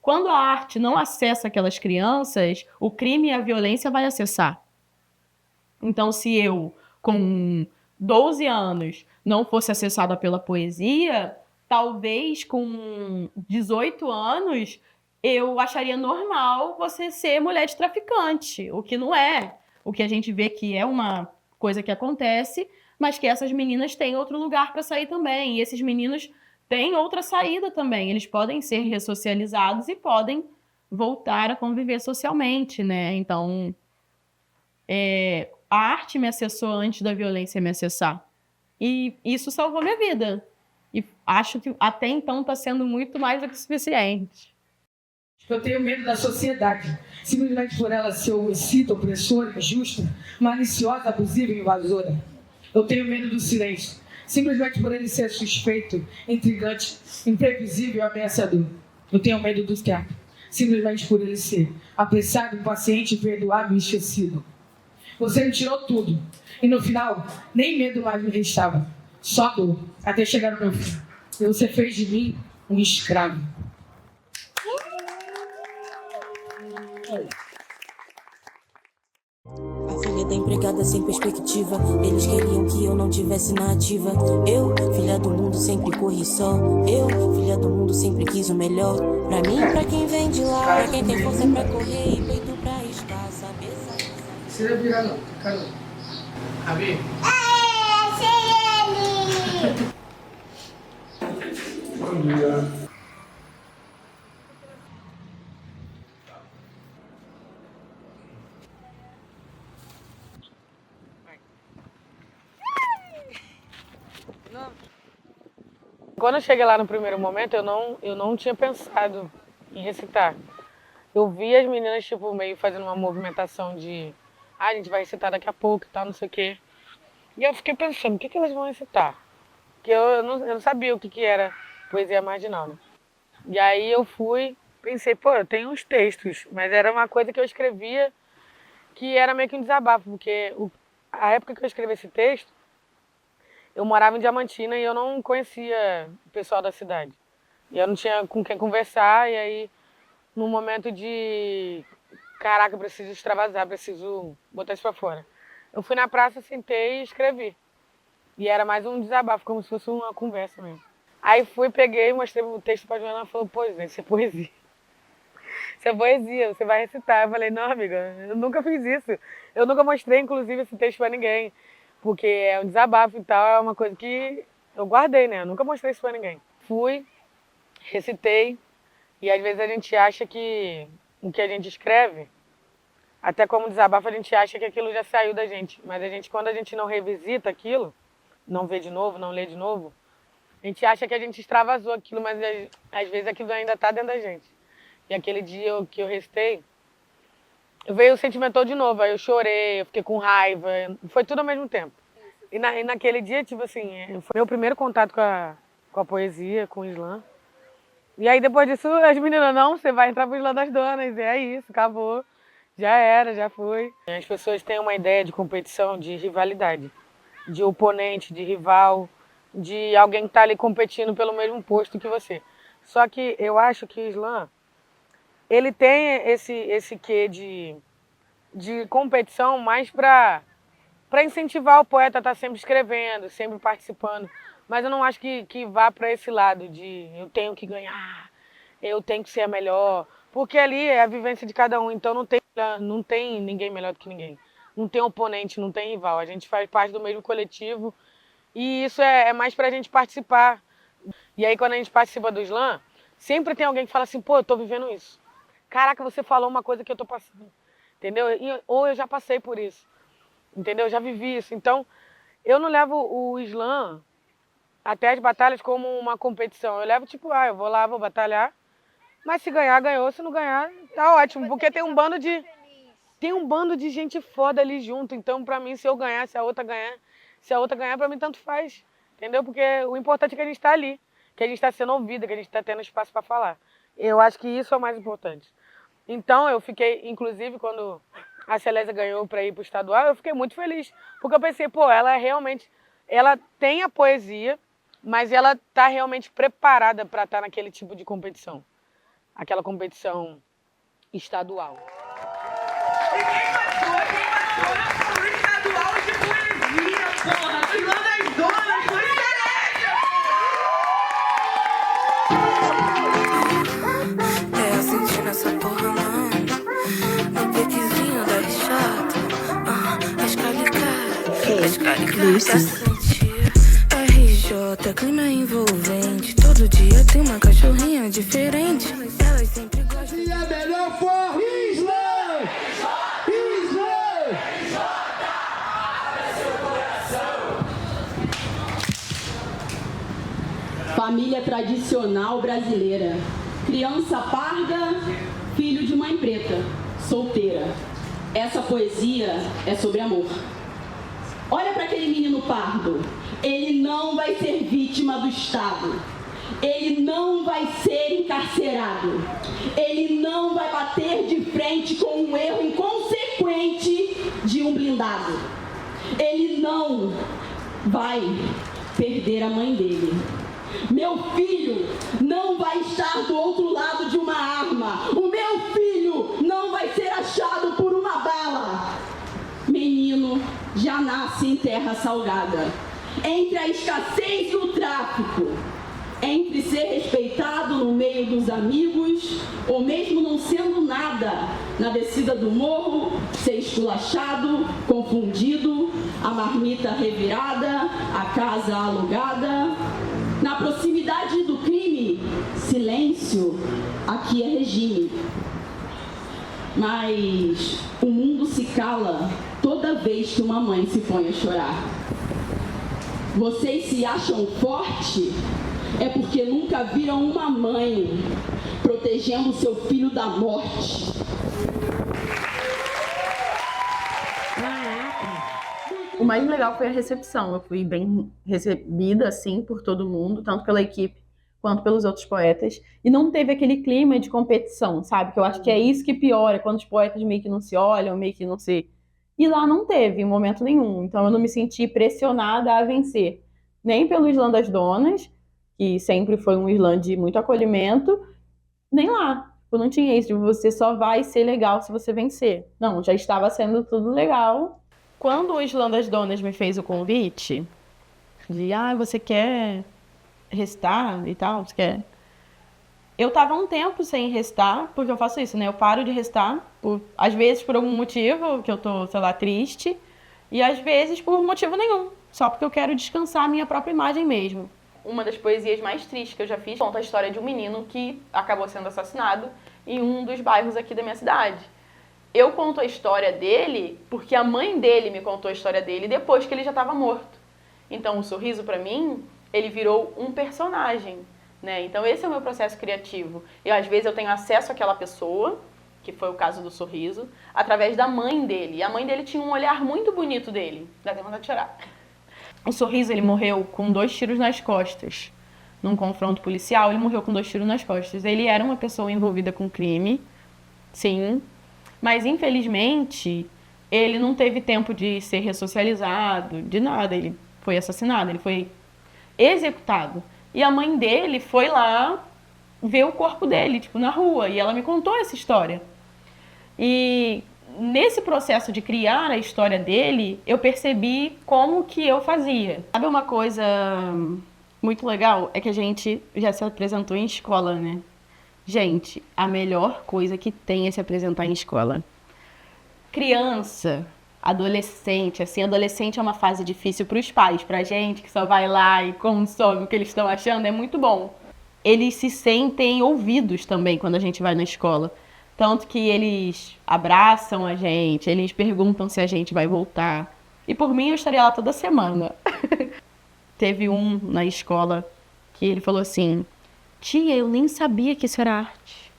Quando a arte não acessa aquelas crianças, o crime e a violência vai acessar. Então, se eu, com 12 anos, não fosse acessada pela poesia, talvez com 18 anos eu acharia normal você ser mulher de traficante, o que não é. O que a gente vê que é uma coisa que acontece, mas que essas meninas têm outro lugar para sair também. E esses meninos têm outra saída também. Eles podem ser ressocializados e podem voltar a conviver socialmente, né? Então, a arte me acessou antes da violência me acessar. E isso salvou minha vida. E acho que até então está sendo muito mais do que suficiente. Eu tenho medo da sociedade, simplesmente por ela ser homicida, opressora, injusta, maliciosa, abusiva e invasora. Eu tenho medo do silêncio, simplesmente por ele ser suspeito, intrigante, imprevisível e ameaçador. Eu tenho medo do quieto, simplesmente por ele ser apressado, impaciente, imperdoável e esquecido. Você me tirou tudo, e no final, nem medo mais me restava, só dor, até chegar no meu fim. E você fez de mim um escravo. A filha da empregada sem perspectiva. Eles queriam que eu não tivesse na ativa. Eu, filha do mundo, sempre corri só. Eu, filha do mundo, sempre quis o melhor. Pra mim, pra quem vem de lá. Pra quem tem força pra correr e peito pra riscar. Saber sair. Você vai virar não, cara. Abi? Bom dia. Quando eu cheguei lá no primeiro momento, eu não tinha pensado em recitar. Eu vi as meninas, tipo, meio fazendo uma movimentação de a gente vai recitar daqui a pouco e tal, não sei o quê. E eu fiquei pensando, o que elas vão recitar? Porque eu não sabia o que era poesia marginal, né? E aí eu fui, pensei, pô, eu tenho uns textos, mas era uma coisa que eu escrevia que era meio que um desabafo, porque a época que eu escrevi esse texto, eu morava em Diamantina e eu não conhecia o pessoal da cidade. E eu não tinha com quem conversar, e aí, no momento de caraca, eu preciso extravasar, preciso botar isso pra fora. Eu fui na praça, sentei e escrevi. E era mais um desabafo, como se fosse uma conversa mesmo. Aí fui, peguei, mostrei o texto pra Joana, ela falou, pô, gente, isso é poesia. Isso é poesia, você vai recitar. Eu falei, não, amiga, eu nunca fiz isso. Eu nunca mostrei, inclusive, esse texto pra ninguém. Porque é um desabafo e tal, é uma coisa que eu guardei, né? Eu nunca mostrei isso pra ninguém. Fui, recitei, e às vezes a gente acha que o que a gente escreve, até como desabafo, a gente acha que aquilo já saiu da gente. Mas a gente, quando a gente não revisita aquilo, não vê de novo, não lê de novo, a gente acha que a gente extravasou aquilo, mas às vezes aquilo ainda está dentro da gente. E aquele dia que eu recitei, veio o sentimento todo de novo. Aí eu chorei, eu fiquei com raiva, foi tudo ao mesmo tempo. E naquele dia, tipo assim, foi meu primeiro contato com a poesia, com o slam. E aí depois disso, as meninas, não, você vai entrar pro slam das donas, e é isso, acabou. Já era, já foi. As pessoas têm uma ideia de competição, de rivalidade, de oponente, de rival, de alguém que está ali competindo pelo mesmo posto que você. Só que eu acho que o slam, ele tem esse quê de competição mais para incentivar o poeta a estar sempre escrevendo, sempre participando. Mas eu não acho que vá para esse lado de eu tenho que ganhar, eu tenho que ser a melhor. Porque ali é a vivência de cada um, então não tem ninguém melhor do que ninguém. Não tem oponente, não tem rival. A gente faz parte do mesmo coletivo e isso é mais para a gente participar. E aí quando a gente participa do slam, sempre tem alguém que fala assim, pô, eu tô vivendo isso. Caraca, você falou uma coisa que eu tô passando. Entendeu? Ou eu já passei por isso. Entendeu? Eu já vivi isso. Então, eu não levo o slam até as batalhas como uma competição. Eu levo tipo, eu vou lá, vou batalhar. Mas se ganhar, ganhou. Se não ganhar, tá ótimo. Porque tem um bando de gente foda ali junto. Então, pra mim, se eu ganhar, se a outra ganhar, pra mim tanto faz. Entendeu? Porque o importante é que a gente tá ali. Que a gente tá sendo ouvida, que a gente tá tendo espaço pra falar. Eu acho que isso é o mais importante. Então, eu fiquei, inclusive, quando a Celésia ganhou para ir para o estadual, eu fiquei muito feliz. Porque eu pensei, pô, ela realmente, ela tem a poesia, mas ela tá realmente preparada para estar naquele tipo de competição. aquela competição estadual. E quem passou pro estadual de poesia, porra! Filão das Donas, foi excelente! É, eu senti nessa porra, mano. No piquezinho da chata. Escalicada, sentir. RJ, clima envolvente. Todo dia tem uma cachorrinha diferente. Elas sempre gostam. E a melhor forma, Islã! Família tradicional brasileira. Criança parda, filho de mãe preta, solteira. Essa poesia é sobre amor. Olha para aquele menino pardo. Ele não vai ser vítima do Estado. Ele não vai ser encarcerado. Ele não vai bater de frente com um erro inconsequente de um blindado. Ele não vai perder a mãe dele. Meu filho não vai estar do outro lado de uma arma. O meu filho não vai ser achado por uma bala. Menino já nasce em terra salgada. Entre a escassez do tráfico, entre ser respeitado no meio dos amigos, ou mesmo não sendo nada, na descida do morro, ser esculachado, confundido, a marmita revirada, a casa alugada. Na proximidade do crime, silêncio, aqui é regime. Mas o mundo se cala toda vez que uma mãe se põe a chorar. Vocês se acham forte? É porque nunca viram uma mãe protegendo seu filho da morte. O mais legal foi a recepção. Eu fui bem recebida, assim, por todo mundo, tanto pela equipe quanto pelos outros poetas. E não teve aquele clima de competição, sabe? Que eu acho que é isso que piora, quando os poetas meio que não se olham, meio que não se... E lá não teve, em momento nenhum. Então eu não me senti pressionada a vencer. Nem pelo Islã das Donas, que sempre foi um Islã de muito acolhimento, nem lá. Eu não tinha isso, de você só vai ser legal se você vencer. Não, já estava sendo tudo legal. Quando o Islã das Donas me fez o convite de, você quer restar e tal, você quer... Eu tava um tempo sem restar, porque eu faço isso, né? Eu paro de restar, às vezes por algum motivo, que eu tô, sei lá, triste, e às vezes por motivo nenhum, só porque eu quero descansar a minha própria imagem mesmo. Uma das poesias mais tristes que eu já fiz conta a história de um menino que acabou sendo assassinado em um dos bairros aqui da minha cidade. Eu conto a história dele porque a mãe dele me contou a história dele depois que ele já estava morto. Então, o Sorriso, para mim, ele virou um personagem, né? Então, esse é o meu processo criativo. Às vezes, eu tenho acesso àquela pessoa, que foi o caso do Sorriso, através da mãe dele. E a mãe dele tinha um olhar muito bonito dele. Dá até vontade de chorar. O Sorriso, ele morreu com 2 tiros nas costas. Num confronto policial, ele morreu com 2 tiros nas costas. Ele era uma pessoa envolvida com crime, sim, mas infelizmente ele não teve tempo de ser ressocializado, de nada. Ele foi assassinado, ele foi executado. E a mãe dele foi lá ver o corpo dele, tipo, na rua. E ela me contou essa história. E nesse processo de criar a história dele, eu percebi como que eu fazia. Sabe uma coisa muito legal? É que a gente já se apresentou em escola, né? Gente, a melhor coisa que tem é se apresentar em escola. Criança, adolescente, assim, adolescente é uma fase difícil para os pais, pra gente que só vai lá e consome o que eles estão achando, é muito bom. Eles se sentem ouvidos também quando a gente vai na escola. Tanto que eles abraçam a gente, eles perguntam se a gente vai voltar. E por mim eu estaria lá toda semana. Teve um na escola que ele falou assim: tia, eu nem sabia que isso era arte.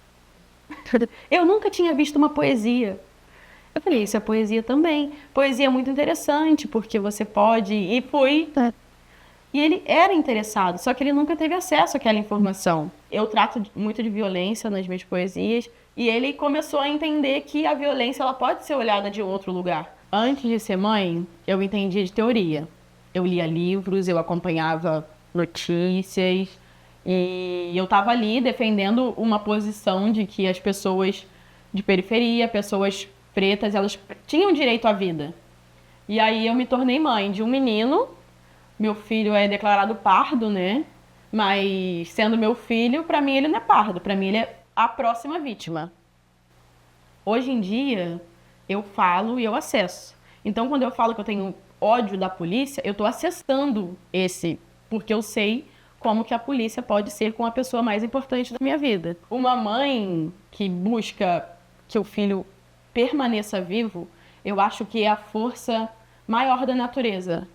Eu nunca tinha visto uma poesia. Eu falei, isso é poesia também. Poesia é muito interessante, porque você pode... E fui... E ele era interessado, só que ele nunca teve acesso àquela informação. Eu trato muito de violência nas minhas poesias, e ele começou a entender que a violência ela pode ser olhada de outro lugar. Antes de ser mãe, eu entendia de teoria. Eu lia livros, eu acompanhava notícias, E eu estava ali defendendo uma posição de que as pessoas de periferia, pessoas pretas, elas tinham direito à vida. E aí eu me tornei mãe de um menino. Meu filho é declarado pardo, né? Mas sendo meu filho, para mim ele não é pardo, para mim ele é a próxima vítima. Hoje em dia, eu falo e eu acesso. Então, quando eu falo que eu tenho ódio da polícia, eu estou acessando esse, porque eu sei como que a polícia pode ser com a pessoa mais importante da minha vida. Uma mãe que busca que o filho permaneça vivo, eu acho que é a força maior da natureza,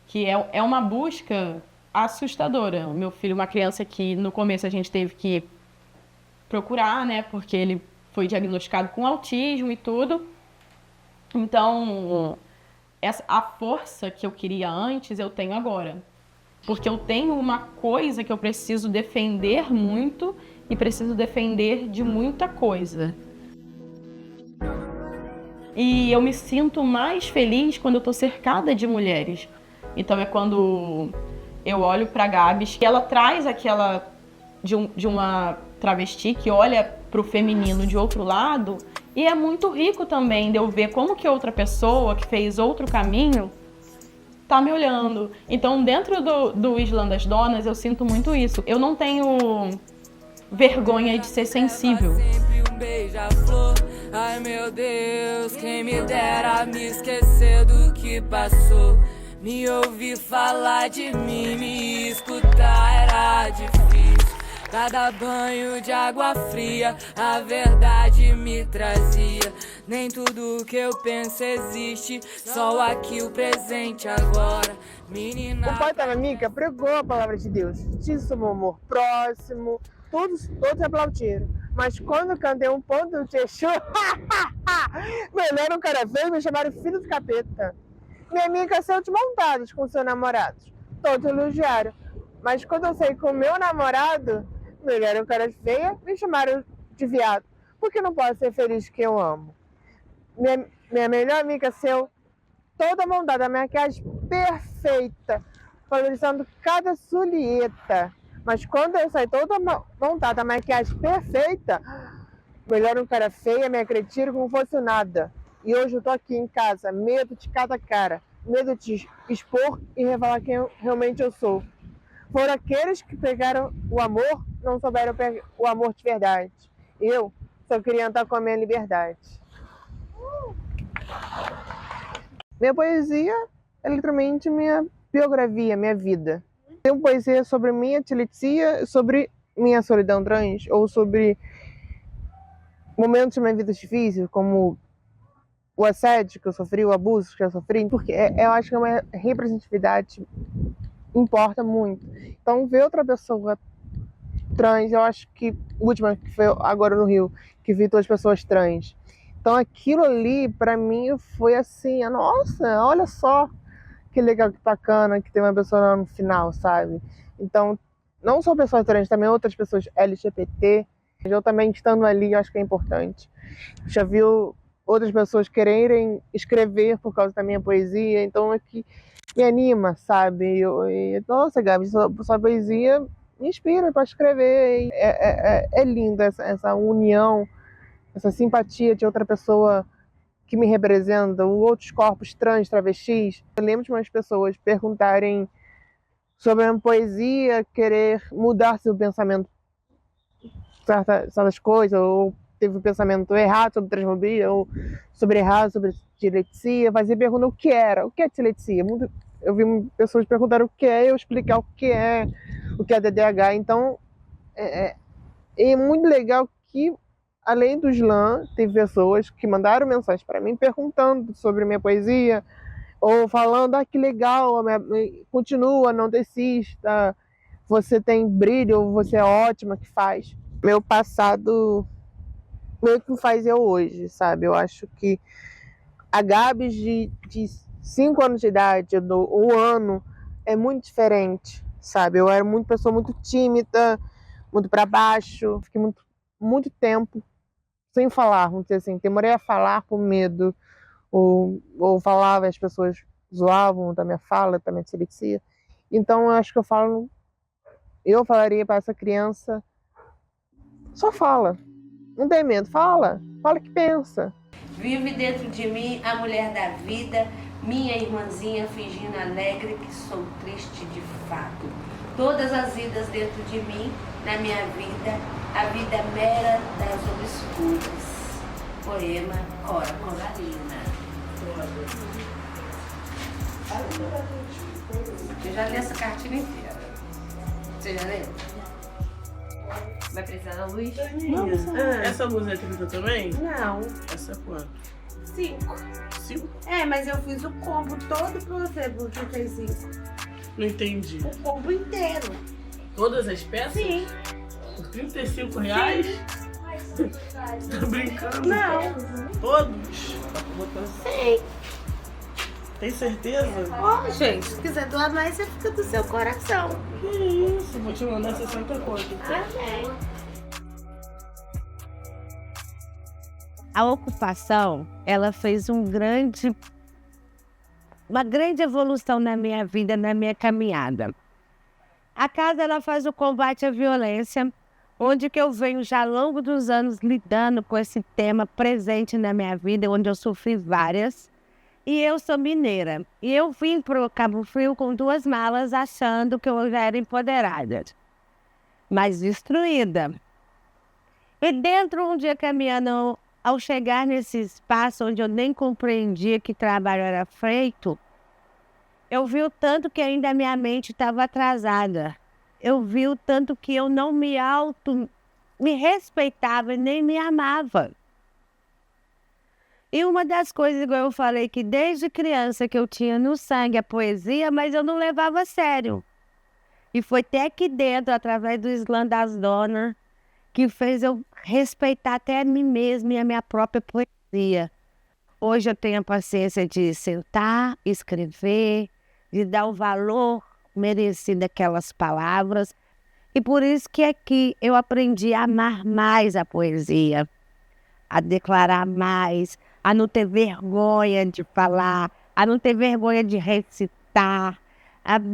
que é uma busca assustadora. O meu filho, uma criança que no começo a gente teve que procurar, né, porque ele foi diagnosticado com autismo e tudo. Então, a força que eu queria antes, eu tenho agora. Porque eu tenho uma coisa que eu preciso defender muito e preciso defender de muita coisa. E eu me sinto mais feliz quando eu tô cercada de mulheres. Então é quando eu olho pra Gabs, que ela traz aquela de uma travesti que olha pro feminino de outro lado, e é muito rico também de eu ver como que outra pessoa que fez outro caminho tá me olhando. Então, dentro do Islã das Donas, eu sinto muito isso. Eu não tenho vergonha de ser sensível. Sempre um beija-flor. Ai meu Deus, quem me dera me esquecer do que passou. Me ouvir falar de mim, me escutar era difícil. Cada banho de água fria, a verdade me trazia. Nem tudo que eu penso existe, só aqui o presente agora. Menina. O pai da Mica pregou a palavra de Deus, disse sobre o amor próximo, todos aplaudiram. Mas quando cantei um ponto do Tchexu, melhor um cara feio, me chamaram filho do capeta. Minha amiga saiu de mão dadas com seu namorado, todos elogiaram. Mas quando eu saí com o meu namorado, melhor um cara feia, me chamaram de viado. Porque não posso ser feliz que eu amo. Minha melhor amiga saiu toda montada, maquiagem perfeita, valorizando cada sulheta. Mas quando eu saí toda montada, maquiagem perfeita, melhor um cara feia, me acredito como fosse nada. E hoje eu tô aqui em casa, medo de cada cara, medo de expor e revelar quem realmente eu sou. Foram aqueles que pegaram o amor, não souberam pegar o amor de verdade. Eu só queria estar com a minha liberdade. Minha poesia é literalmente minha biografia, minha vida. Tenho poesia sobre minha tilesia, sobre minha solidão trans, ou sobre momentos da minha vida difíceis, como o assédio que eu sofri, o abuso que eu sofri, porque eu acho que é uma representatividade importa muito. Então, ver outra pessoa trans, eu acho que a última que foi agora no Rio, que vi todas as pessoas trans. Então, aquilo ali, pra mim, foi assim, nossa, olha só que legal, que bacana, que tem uma pessoa lá no final, sabe? Então, não só pessoas trans, também outras pessoas LGBT, eu também estando ali, eu acho que é importante. Já viu outras pessoas quererem escrever por causa da minha poesia, então é que me anima, sabe? Nossa, Gabi, sua poesia me inspira para escrever. É linda essa união, essa simpatia de outra pessoa que me representa, outros corpos trans, travestis. Eu lembro de umas pessoas perguntarem sobre a minha poesia, querer mudar seu pensamento, certas coisas, ou teve um pensamento errado sobre transfobia, ou sobre errado sobre dislexia, fazia pergunta o que é dislexia. Eu vi pessoas perguntar o que é, eu explicar o que é DDH. Então, é muito legal que, além do slam, teve pessoas que mandaram mensagens para mim perguntando sobre minha poesia, ou falando, que legal, continua, não desista, você tem brilho, você é ótima que faz. Meu passado meio que faz eu hoje, sabe? Eu acho que a Gabs de 5 anos de idade, do 1 ano, é muito diferente, sabe? Eu era pessoa muito tímida, muito para baixo, fiquei muito tempo sem falar, vamos dizer assim, demorei a falar por medo, ou falava e as pessoas zoavam da minha fala, da minha dislexia. Então eu acho que eu falo eu falaria para essa criança: só fala, não tem medo, fala o que pensa. Vive dentro de mim a mulher da vida, minha irmãzinha fingindo alegre que sou triste de fato. Todas as vidas dentro de mim, na minha vida, a vida mera das obscuras. Poema Cora Coralina. Eu já li essa cartilha inteira. Você já leu? Vai precisar da luz? Não. Essa luz é 30 também? Não. Essa é quanto? 5. 5? É, mas eu fiz o combo todo pra você, porque fez 5. Não entendi. O combo inteiro. Todas as peças? Sim. Por R$35? Tá brincando? Não. Todos? Sim. Tem certeza? Ó, gente, se quiser doar mais, você fica do seu coração. Que isso? Vou te mandar 60 conto. Amém. A ocupação, ela fez uma grande evolução na minha vida, na minha caminhada. A casa, ela faz o combate à violência, onde que eu venho já ao longo dos anos lidando com esse tema presente na minha vida, onde eu sofri várias. E eu sou mineira. E eu vim para o Cabo Frio com 2 malas, achando que eu já era empoderada, mas destruída. E dentro, um dia caminhando, ao chegar nesse espaço onde eu nem compreendia que trabalho era feito, eu vi o tanto que ainda a minha mente estava atrasada. Eu vi o tanto que eu não me respeitava e nem me amava. E uma das coisas, igual eu falei, que desde criança que eu tinha no sangue a poesia, mas eu não levava a sério. E foi até aqui dentro, através do Slam das Donas, que fez eu respeitar até a mim mesma e a minha própria poesia. Hoje eu tenho a paciência de sentar, escrever, de dar o valor merecido àquelas palavras. E por isso que aqui eu aprendi a amar mais a poesia, a declarar mais, a não ter vergonha de falar, a não ter vergonha de recitar,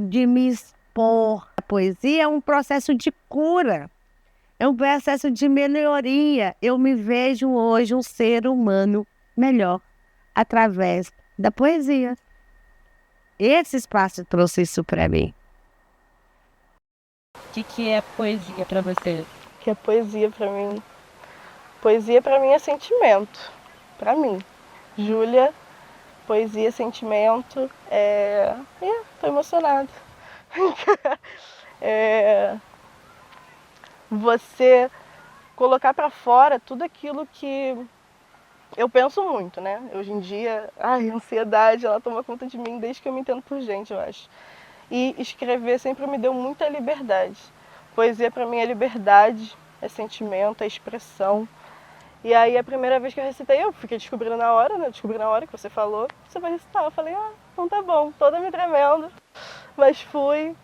de me expor. A poesia é um processo de cura, é um processo de melhoria. Eu me vejo hoje um ser humano melhor através da poesia. Esse espaço trouxe isso para mim. O que é poesia para você? O que é poesia para mim? Poesia para mim é sentimento. Para mim. Júlia, poesia, sentimento. Tô emocionada. Você colocar para fora tudo aquilo que eu penso muito, né? Hoje em dia, a ansiedade, ela toma conta de mim desde que eu me entendo por gente, eu acho. E escrever sempre me deu muita liberdade. Poesia para mim é liberdade, é sentimento, é expressão. E aí a primeira vez que eu recitei, eu fiquei descobrindo na hora, né? Descobri na hora que você falou, você vai recitar. Eu falei, então tá bom, toda me tremendo. Mas fui,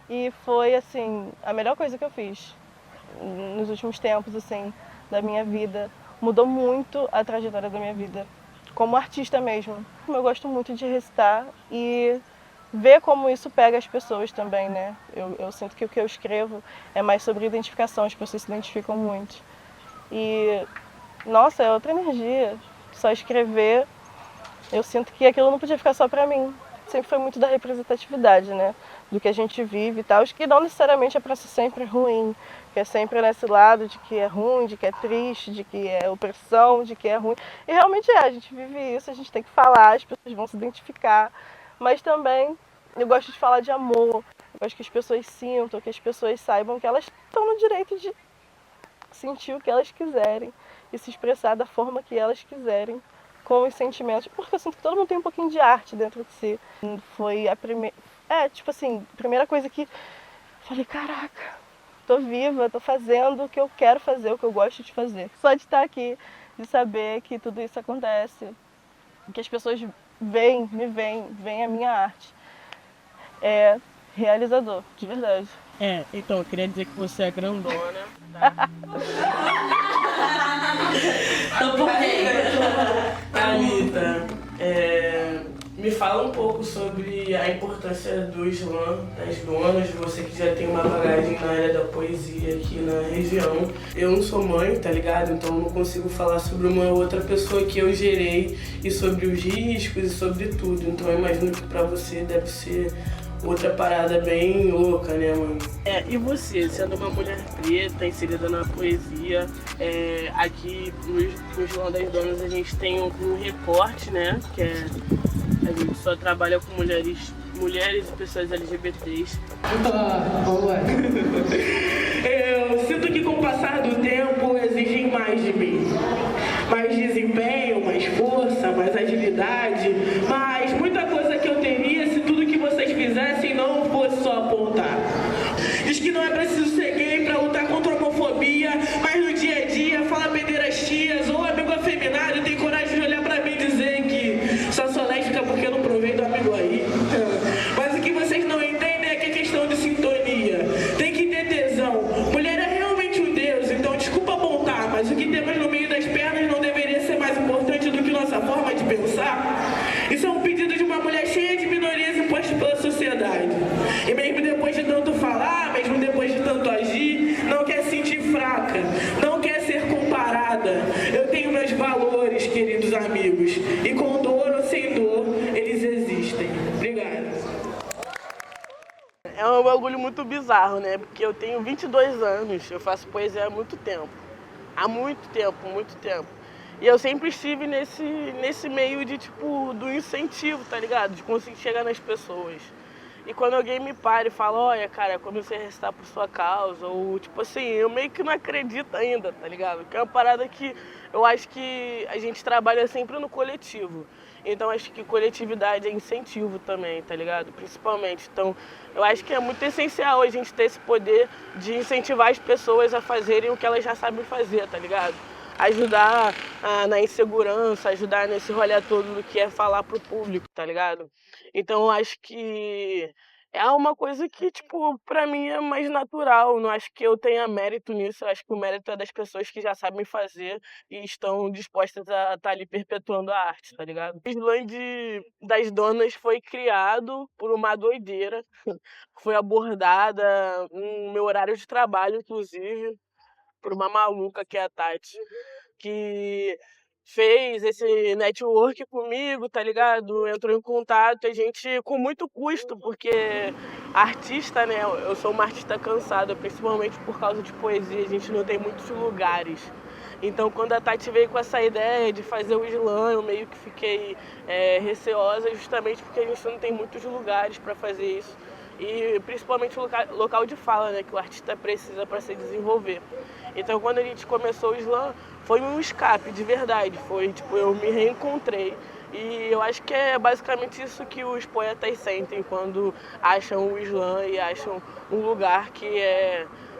e foi assim, a melhor coisa que eu fiz nos últimos tempos, assim, da minha vida. Mudou muito a trajetória da minha vida, como artista mesmo. Eu gosto muito de recitar e ver como isso pega as pessoas também, né? Eu sinto que o que eu escrevo é mais sobre identificação, as pessoas se identificam muito. E, nossa, é outra energia. Só escrever, eu sinto que aquilo não podia ficar só pra mim. Sempre foi muito da representatividade, né? Do que a gente vive e tal. Acho que não necessariamente é pra ser sempre ruim, que é sempre nesse lado de que é ruim, de que é triste, de que é opressão, de que é ruim. E realmente a gente vive isso, a gente tem que falar, as pessoas vão se identificar. Mas também eu gosto de falar de amor, eu gosto que as pessoas sintam, que as pessoas saibam que elas estão no direito de sentir o que elas quiserem e se expressar da forma que elas quiserem, com os sentimentos, porque eu sinto que todo mundo tem um pouquinho de arte dentro de si. Foi a primeira, primeira coisa que falei, caraca, tô viva, tô fazendo o que eu quero fazer, o que eu gosto de fazer. Só de estar aqui, de saber que tudo isso acontece, que as pessoas me veem a minha arte. É realizador, de verdade. Então eu queria dizer que você é grandona. Anitta, me fala pouco sobre a importância do slam, das donas, você que já tem uma bagagem na área da poesia aqui na região. Eu não sou mãe, tá ligado? Então eu não consigo falar sobre uma outra pessoa que eu gerei e sobre os riscos e sobre tudo. Então eu imagino que pra você deve ser outra parada bem louca, né, mano? E você, sendo uma mulher preta, inserida na poesia, aqui no Slam das Donas a gente tem um recorte, né, que a gente só trabalha com mulheres e pessoas LGBTs. Eu sinto que com o passar do tempo exigem mais de mim. Mais desempenho, mais força, mais agilidade, mas muita coisa que eu teria se tudo que vocês fizessem não fosse só apontar. Diz que não é preciso ser gay pra lutar contra a homofobia, mas no dia a dia fala pederastias ou amigo afeminado e tem coragem de olhar pra mim e dizer que só sou lésbica porque eu não provei do amigo aí. Mas o que vocês não entendem é que é questão de sintonia. Tem que ter tesão. Mulher é realmente um deus, então desculpa apontar, mas o que temos no meio das pernas não deveria ser mais importante do que nossa forma de pensar? Isso é um pedido de uma mulher cheia de minorias impostas pela sociedade. E mesmo depois de tanto falar, mesmo depois de tanto agir, não quer se sentir fraca, não quer ser comparada. Eu tenho meus valores, queridos amigos, e com dor ou sem dor, eles existem. Obrigada. É um bagulho muito bizarro, né? Porque eu tenho 22 anos, eu faço poesia há muito tempo. Há muito tempo. E eu sempre estive nesse meio de, tipo, do incentivo, tá ligado? De conseguir chegar nas pessoas. E quando alguém me para e fala, olha, cara, eu comecei a recitar por sua causa, ou tipo assim, eu meio que não acredito ainda, tá ligado? Que é uma parada que eu acho que a gente trabalha sempre no coletivo. Então acho que coletividade é incentivo também, tá ligado? Principalmente. Então eu acho que é muito essencial a gente ter esse poder de incentivar as pessoas a fazerem o que elas já sabem fazer, tá ligado? Ajudar na insegurança, ajudar nesse rolê todo do que é falar pro público, tá ligado? Então eu acho que é uma coisa que, tipo, pra mim é mais natural. Não acho que eu tenha mérito nisso, eu acho que o mérito é das pessoas que já sabem fazer e estão dispostas a estar ali perpetuando a arte, tá ligado? O Slam das Donas foi criado por uma doideira, foi abordada no meu horário de trabalho, inclusive, por uma maluca que é a Tati, que fez esse network comigo, tá ligado? Entrou em contato, a gente, com muito custo, porque artista, né? Eu sou uma artista cansada, principalmente por causa de poesia, a gente não tem muitos lugares. Então, quando a Tati veio com essa ideia de fazer o slam, eu meio que fiquei receosa, justamente porque a gente não tem muitos lugares para fazer isso. E principalmente o local de fala, né, que o artista precisa para se desenvolver. Então, quando a gente começou o slam, foi um escape de verdade, foi tipo, eu me reencontrei. E eu acho que é basicamente isso que os poetas sentem quando acham o slam e acham um lugar que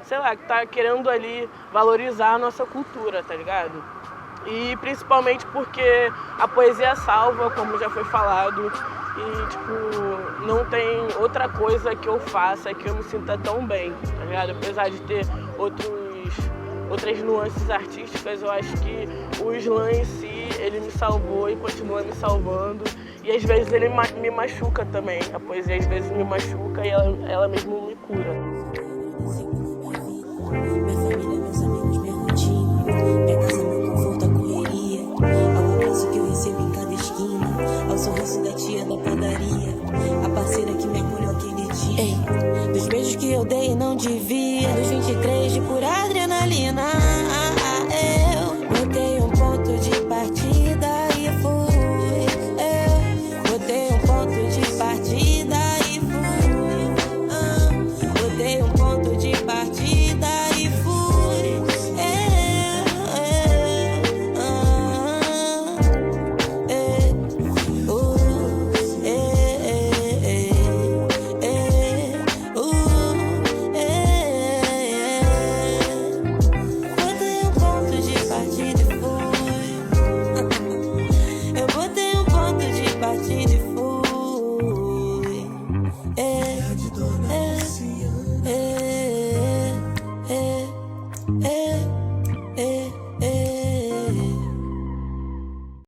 sei lá, que tá querendo ali valorizar a nossa cultura, tá ligado? E principalmente porque a poesia salva, como já foi falado, e, tipo, não tem outra coisa que eu faça que eu me sinta tão bem, tá ligado? Apesar de ter outras nuances artísticas, eu acho que o slam em si, ele me salvou e continua me salvando. E às vezes ele me machuca também, a poesia às vezes me machuca e ela mesmo me cura. Minha família, meus amigos perguntinho, pega